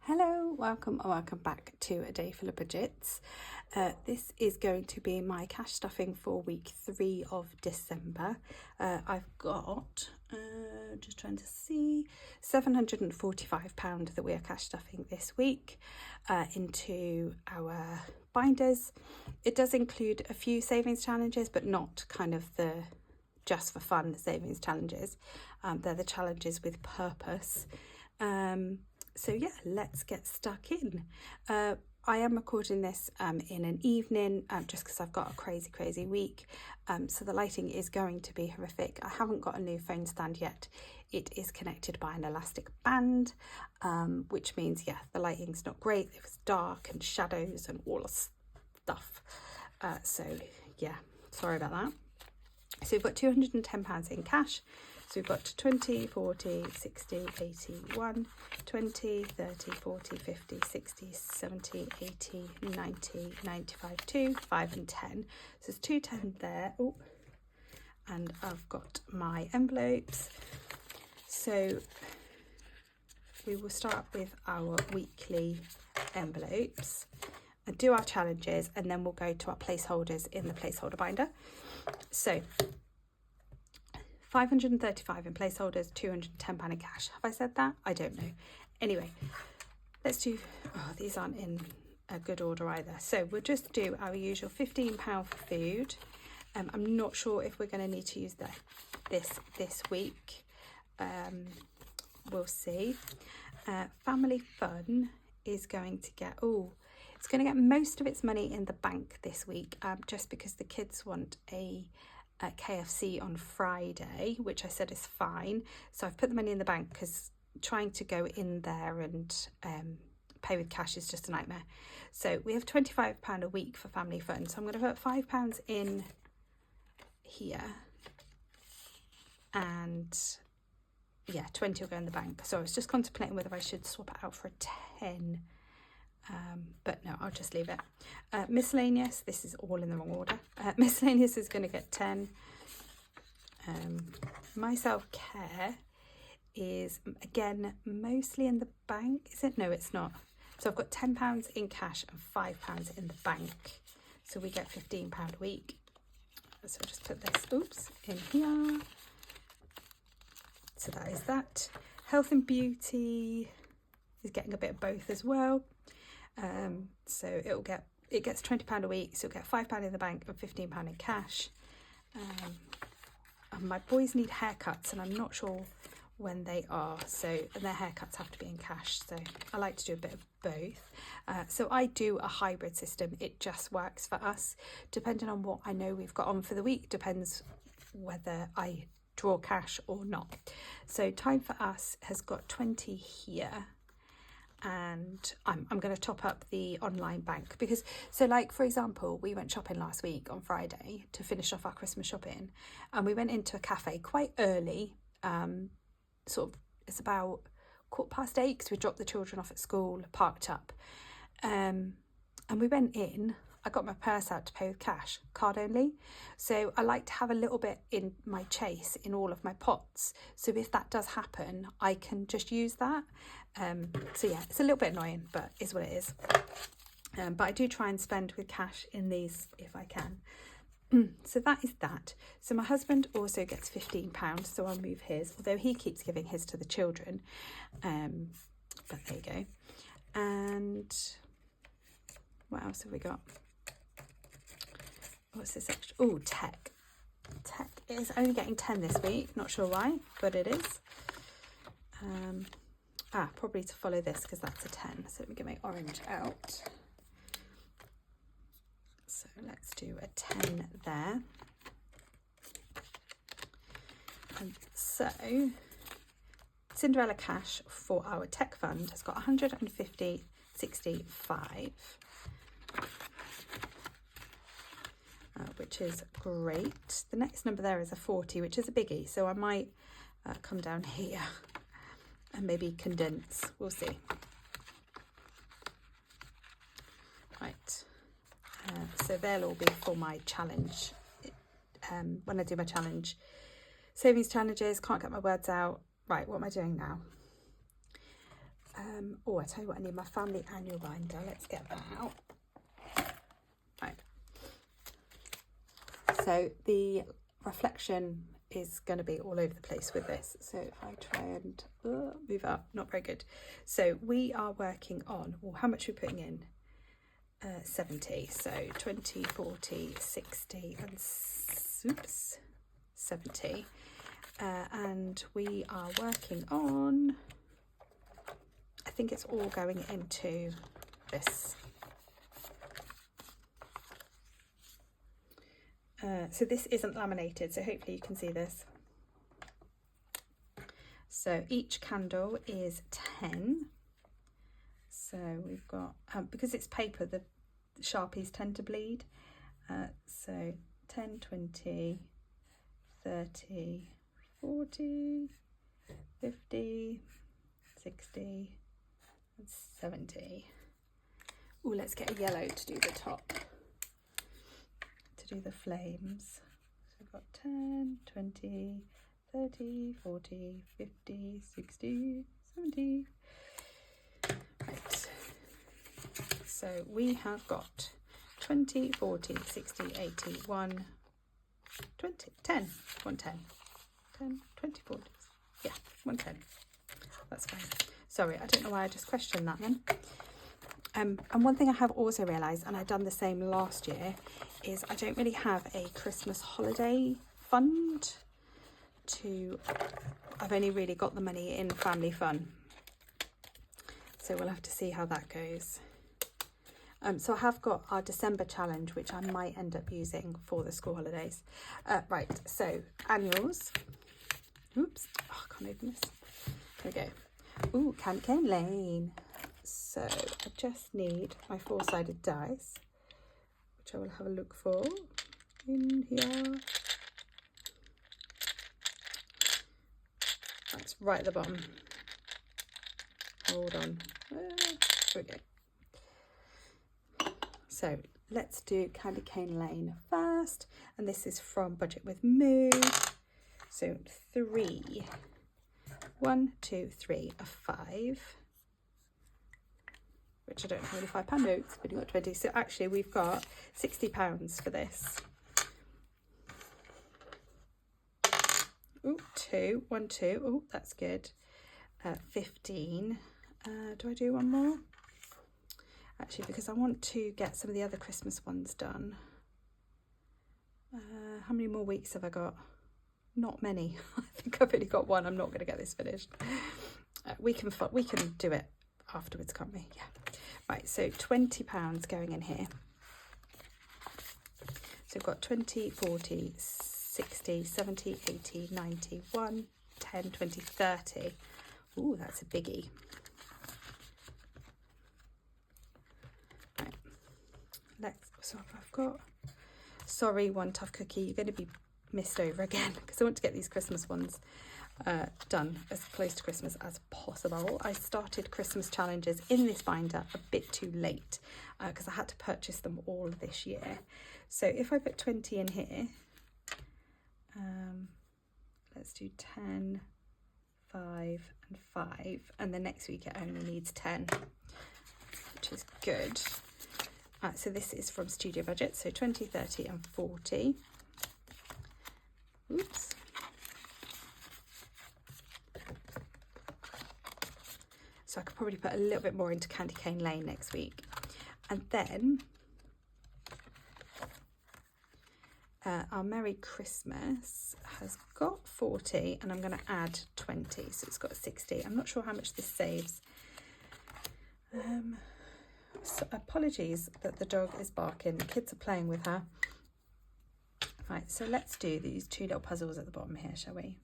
Hello, welcome back to A Day Full of Budgets. This is going to be my cash stuffing for week 3 of December. I've got, just trying to see, £745 that we are cash stuffing this week into our binders. It does include a few savings challenges, but not kind of the just for fun savings challenges. They're the challenges with purpose. So yeah, let's get stuck in. I am recording this in an evening just because I've got a crazy week. So the lighting is going to be horrific. I haven't got a new phone stand yet. It is connected by an elastic band, which means, yeah, the lighting's not great. It was dark and shadows and all the stuff. So yeah, sorry about that. So we've got £210 in cash. So we've got 20, 40, 60, 80, 1, 20, 30, 40, 50, 60, 70, 80, 90, 95, 2, 5 and 10. So there's 210 there. Oh, and I've got my envelopes. So we will start with our weekly envelopes and do our challenges, and then we'll go to our placeholders in the placeholder binder. So 535 in placeholders, £210 in cash. Have I said that? I don't know. Anyway, let's do, these aren't in a good order either. So we'll just do our usual £15 for food. I'm not sure if we're going to need to use this week. We'll see. Family Fun is going to get, it's going to get most of its money in the bank this week, just because the kids want a KFC on Friday, which I said is fine. So I've put the money in the bank because trying to go in there and pay with cash is just a nightmare. So we have £25 a week for Family Fun. So I'm going to put £5 in here, and yeah, 20 will go in the bank. So I was just contemplating whether I should swap it out for a 10. But no, I'll just leave it. Miscellaneous, this is all in the wrong order. Miscellaneous is going to get 10. My self-care is, again, mostly in the bank. Is it? No, it's not. So I've got £10 in cash and £5 in the bank. So we get £15 a week. So I'll just put this, in here. So that is that. Health and beauty is getting a bit of both as well. So it gets £20 a week, so it'll get £5 in the bank and £15 in cash. And my boys need haircuts, and I'm not sure when they are, and their haircuts have to be in cash, so I like to do a bit of both. So I do a hybrid system. It just works for us, depending on what I know we've got on for the week, depends whether I draw cash or not. So Time for Us has got 20 here. And I'm going to top up the online bank because, so like, for example, we went shopping last week on Friday to finish off our Christmas shopping, and we went into a cafe quite early, it's about 8:15 because we dropped the children off at school, parked up, and we went in. I got my purse out to pay with cash, card only. So I like to have a little bit in my chase in all of my pots. So if that does happen, I can just use that. So yeah, it's a little bit annoying, but is what it is. But I do try and spend with cash in these if I can. So that is that. So my husband also gets £15, so I'll move his, although he keeps giving his to the children. But there you go. And what else have we got? What's this extra? Oh, tech. Tech is only getting 10 this week. Not sure why, but it is. Probably to follow this because that's a 10. So let me get my orange out. So let's do a 10 there. And so Cinderella cash for our tech fund has got 150.65. Which is great. The next number there is a 40, which is a biggie, so I might come down here and maybe condense. We'll see. Right, so they'll all be for my challenge. When I do my challenge, savings challenges, can't get my words out. Right, what am I doing now? Oh, I tell you what, I need my family annual binder. Let's get that out. Right. So the reflection is going to be all over the place with this. So if I try and move up, not very good. So we are working on, well, how much are we putting in? 70. So 20, 40, 60, and 70. And we are working on, I think it's all going into this. So this isn't laminated, so hopefully you can see this. So each candle is 10. So we've got, because it's paper, the Sharpies tend to bleed. So 10, 20, 30, 40, 50, 60, and 70. Oh, let's get a yellow to do the top, to do the flames. So we've got 10, 20, 30, 40, 50, 60, 70. Right. So we have got 20, 40, 60, 80, 1, 20, 10, 110, 10, 20, 40, yeah, 110. That's fine. Sorry, I don't know why I just questioned that then. And one thing I have also realised, and I've done the same last year, is I don't really have a Christmas holiday fund I've only really got the money in family fun. So we'll have to see how that goes. So I have got our December challenge, which I might end up using for the school holidays. Right, so annuals. Oops, oh, I can't open this. There we go. Ooh, Candy Cane Lane. So I just need my 4-sided dice, which I will have a look for in here. That's right at the bottom. Hold on. Here we go. So let's do Candy Cane Lane first. And this is from Budget with Moo. So 3. 1, 2, 3, a 5. Which I don't have any £5 notes, but you've got 20. So actually we've got £60 for this. Ooh, 2, 1, 2. Oh, that's good. 15. Do I do one more? Actually, because I want to get some of the other Christmas ones done. How many more weeks have I got? Not many. I think I've only got one. I'm not going to get this finished. We can do it afterwards, can't we? Yeah. Right, so £20 going in here. So we've got 20, 40, 60, 70, 80, 90, 1, 10, 20, 30. Ooh, that's a biggie. Right. So I've got, sorry, One Tough Cookie, you're going to be missed over again because I want to get these Christmas ones done as close to Christmas as possible. I started Christmas challenges in this binder a bit too late because I had to purchase them all this year. So if I put 20 in here, let's do 10, 5 and 5, and the next week it only needs 10, which is good. So this is from Studio Budget, so 20, 30 and 40. Oops. So I could probably put a little bit more into Candy Cane Lane next week. And then our Merry Christmas has got 40 and I'm going to add 20, so it's got 60. I'm not sure how much this saves. So apologies that the dog is barking. The kids are playing with her. Right, so let's do these 2 little puzzles at the bottom here, shall we?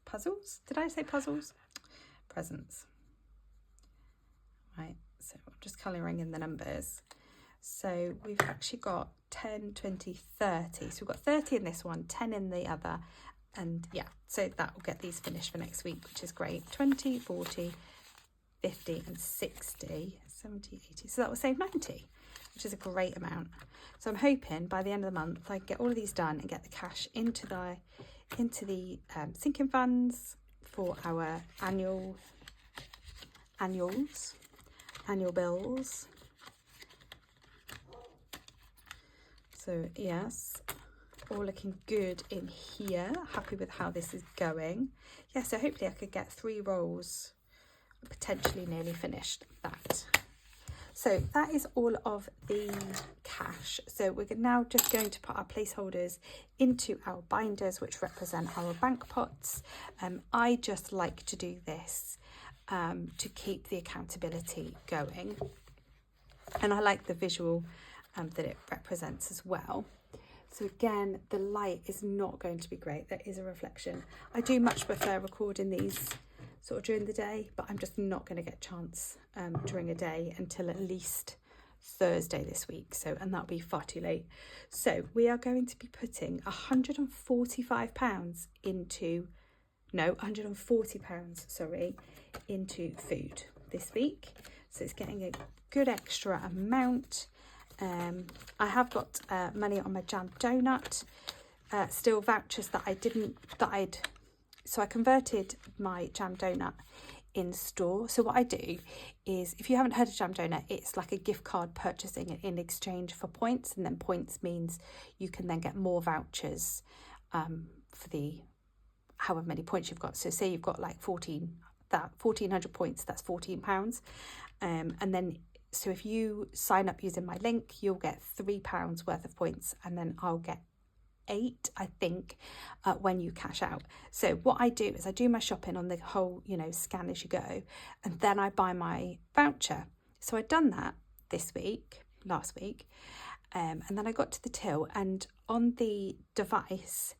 Puzzles? Did I say puzzles? Presents. Right, so I'm just colouring in the numbers. So we've actually got 10, 20, 30. So we've got 30 in this one, 10 in the other. And yeah, so that will get these finished for next week, which is great. 20, 40, 50 and 60, 70, 80. So that will save 90, which is a great amount. So I'm hoping by the end of the month I can get all of these done and get the cash into the sinking funds for our annual annual bills. So yes, all looking good in here. Happy with how this is going. Yeah, so hopefully I could get 3 rolls, potentially nearly finished that. So that is all of the cash. So we're now just going to put our placeholders into our binders, which represent our bank pots. I just like to do this to keep the accountability going. And I like the visual that it represents as well. So again, the light is not going to be great. There is a reflection. I do much prefer recording these sort of during the day, but I'm just not going to get a chance during a day until at least Thursday this week. So, and that'll be far too late. So we are going to be putting £145 into, no, £140, sorry, into food this week. So it's getting a good extra amount. I have got money on my jam donut, still vouchers that so I converted my jam donut in store. So what I do is, if you haven't heard of jam donut, it's like a gift card purchasing in exchange for points, and then points means you can then get more vouchers for the however many points you've got. So say you've got like 1,400 points, that's £14, and then so if you sign up using my link, you'll get £3 worth of points, and then I'll get 8, I think, when you cash out. So what I do is I do my shopping on the whole, scan as you go, and then I buy my voucher. So I'd done that last week, and then I got to the till, and on the device,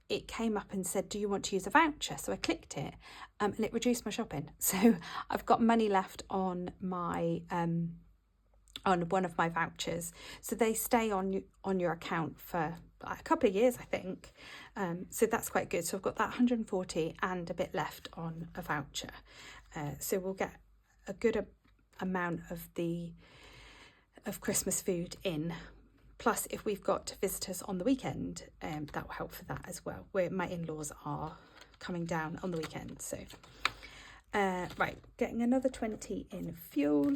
it came up and said, do you want to use a voucher? So I clicked it, and it reduced my shopping. So I've got money left on my on one of my vouchers. So they stay on your account for a couple of years, I think. So that's quite good. So I've got that 140 and a bit left on a voucher. So we'll get a good amount of Christmas food in. Plus, if we've got visitors on the weekend, that will help for that as well, where my in-laws are coming down on the weekend. So, right, getting another 20 in fuel.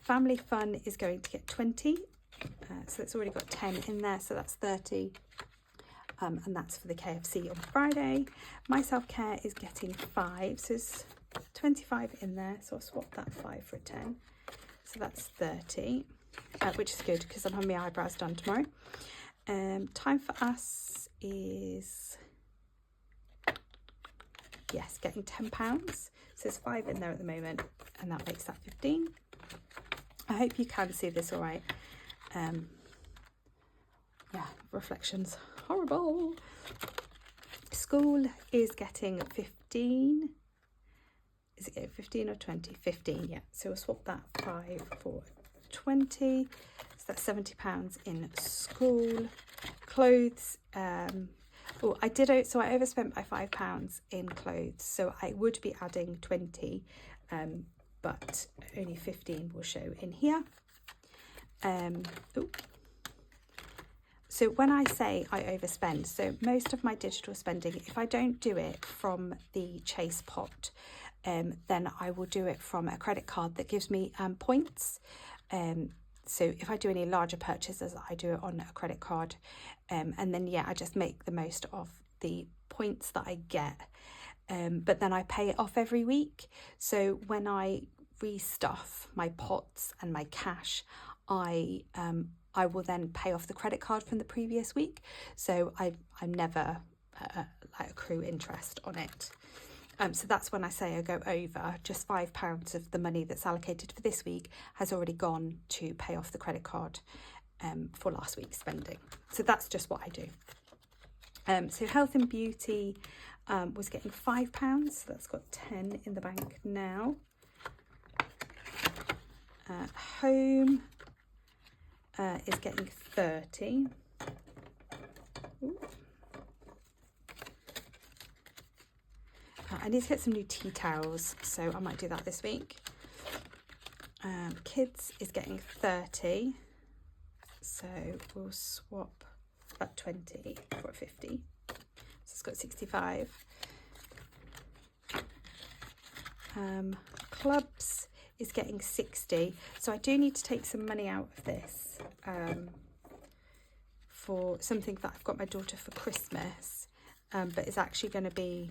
Family Fun is going to get 20. So it's already got 10 in there, so that's 30. And that's for the KFC on Friday. My self-care is getting 5, so it's 25 in there. So I'll swap that 5 for a 10. So that's 30. Which is good because I'm having my eyebrows done tomorrow. Time for us is, yes, getting £10. So there's 5 in there at the moment, and that makes that 15. I hope you can see this all right. Yeah, reflection's horrible. School is getting 15. Is it getting 15 or 20? 15, yeah. So we'll swap that 5 for 20, so that's £70 in school. Clothes, I overspent by £5 in clothes, so I would be adding 20, but only 15 will show in here. So when I say I overspend, so most of my digital spending, if I don't do it from the Chase pot, then I will do it from a credit card that gives me points. So if I do any larger purchases, I do it on a credit card, and then I just make the most of the points that I get, but then I pay it off every week. So when I restuff my pots and my cash, I will then pay off the credit card from the previous week, so I'm never accrue interest on it. So that's when I say I go over. Just £5 of the money that's allocated for this week has already gone to pay off the credit card for last week's spending. So that's just what I do. So health and beauty was getting £5, so that's got 10 in the bank now. Home is getting 30. Ooh. I need to get some new tea towels, so I might do that this week. Kids is getting 30, so we'll swap that 20 for a 50. So it's got 65. Clubs is getting 60, so I do need to take some money out of this for something that I've got my daughter for Christmas, but it's actually going to be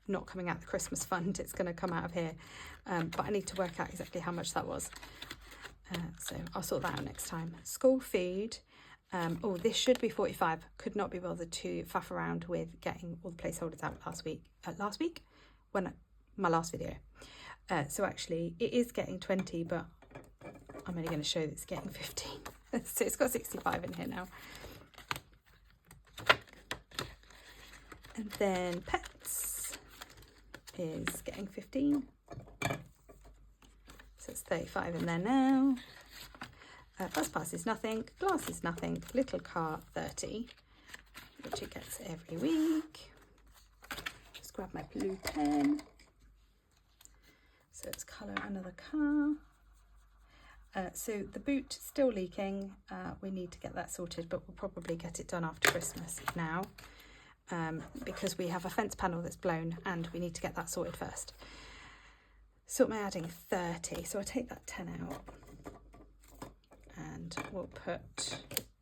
not coming out the Christmas fund, it's going to come out of here, but I need to work out exactly how much that was, so I'll sort that out next time. School food, oh, this should be 45, could not be bothered to faff around with getting all the placeholders out last week, my last video. So actually it is getting 20, but I'm only going to show that it's getting 15. So it's got 65 in here now. And then pets is getting 15. So it's 35 in there now. Bus pass is nothing, glass is nothing, little car 30, which it gets every week. Just grab my blue pen. So let's colour another car. So the boot is still leaking. We need to get that sorted, but we'll probably get it done after Christmas now, because we have a fence panel that's blown and we need to get that sorted first. So am I adding 30? So I'll take that 10 out and we'll put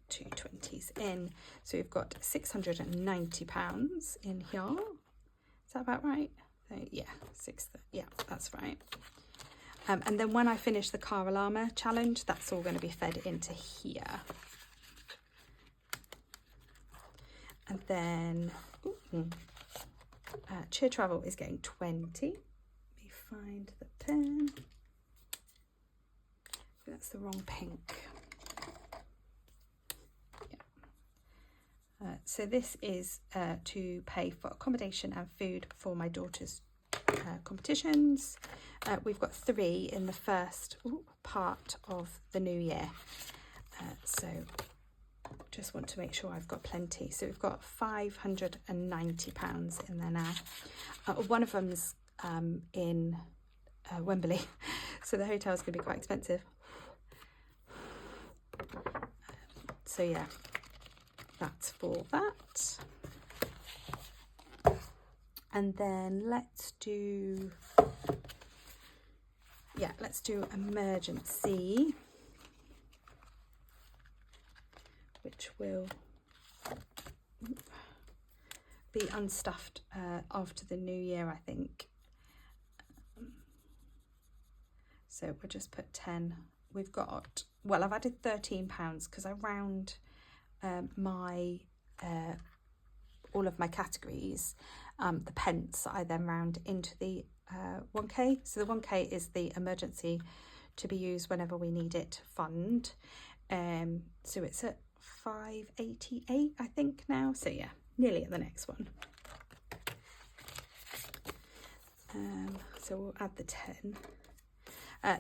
2 20s in. So we've got £690 in here. Is that about right? Yeah, yeah, that's right. And then when I finish the car alarmer challenge, that's all going to be fed into here. And then cheer travel is getting 20. Let me find the pen. That's the wrong pink. Yeah. So this is to pay for accommodation and food for my daughter's competitions. We've got 3 in the first part of the new year. So just want to make sure I've got plenty. So we've got £590 in there now. One of them's in Wembley, so the hotel's going to be quite expensive. So yeah, that's for that. And then let's do emergency, which will be unstuffed after the new year, I think. So we'll just put 10. We've got, well, I've added £13 because I round my all of my categories, the pence I then round into the 1k. So the 1k is the emergency to be used whenever we need it fund. So it's at 588 I think now, so yeah, nearly at the next one. So we'll add the 10.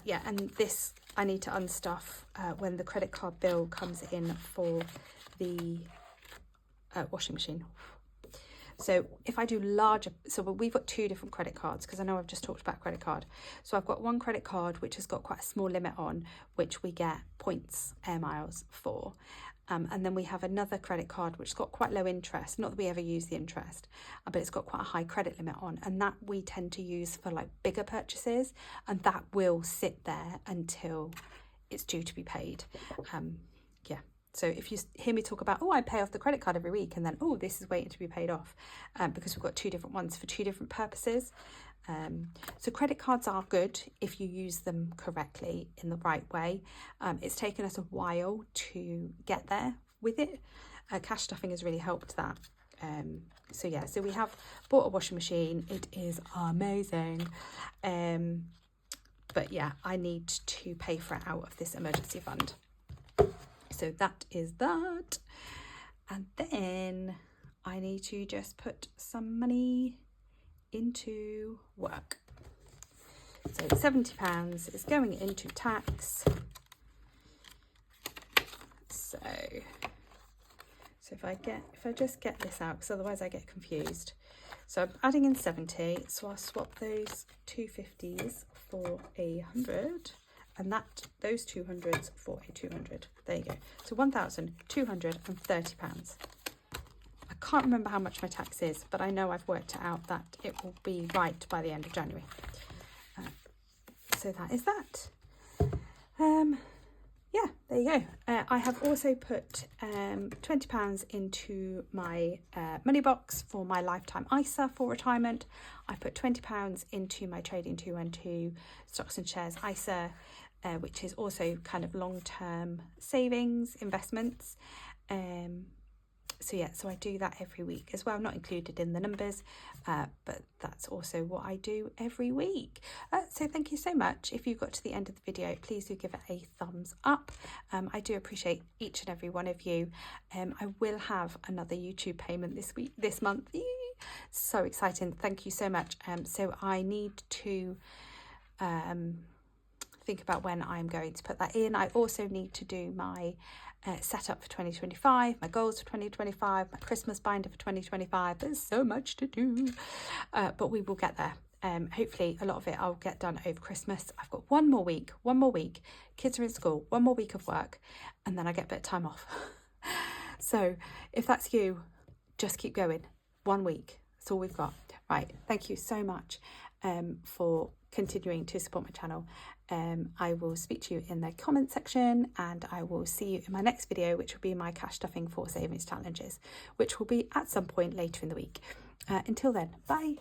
Yeah, and this I need to unstuff when the credit card bill comes in for the washing machine. So if I do larger, so we've got 2 different credit cards, because I know I've just talked about credit card. So I've got one credit card which has got quite a small limit on, which we get points, air miles for. And then we have another credit card which has got quite low interest, not that we ever use the interest, but it's got quite a high credit limit on, and that we tend to use for like bigger purchases, and that will sit there until it's due to be paid. Yeah. So if you hear me talk about, oh, I pay off the credit card every week, and then, oh, this is waiting to be paid off, because we've got 2 different ones for 2 different purposes. So credit cards are good if you use them correctly in the right way. It's taken us a while to get there with it. Cash stuffing has really helped that. So yeah, so we have bought a washing machine. It is amazing. But yeah, I need to pay for it out of this emergency fund. So that is that. And then I need to just put some money into work. So £70 is going into tax. So if I just get this out, because otherwise I get confused. So I'm adding in 70, so I'll swap those 250s for 100, and those 200s for a 200. There you go. So £1,230. I can't remember how much my tax is, but I know I've worked it out that it will be right by the end of January. so that is that. Yeah, there you go. I have also put £20 into my money box for my lifetime ISA for retirement. I've put £20 into my Trading 212 stocks and shares ISA, which is also kind of long-term savings investments. So yeah, so I do that every week as well, not included in the numbers, but that's also what I do every week. So thank you so much. If you got to the end of the video, please do give it a thumbs up. I do appreciate each and every one of you. I will have another YouTube payment this month. Yee! So exciting. Thank you so much. So I need to think about when I'm going to put that in. I also need to do my setup for 2025, my goals for 2025, my Christmas binder for 2025. There's so much to do, but we will get there. Hopefully a lot of it I'll get done over Christmas. I've got one more week, kids are in school, one more week of work, and then I get a bit of time off. So if that's you, just keep going. 1 week, that's all we've got. Right, thank you so much for continuing to support my channel. I will speak to you in the comment section, and I will see you in my next video, which will be my cash stuffing for savings challenges, which will be at some point later in the week. Until then, bye.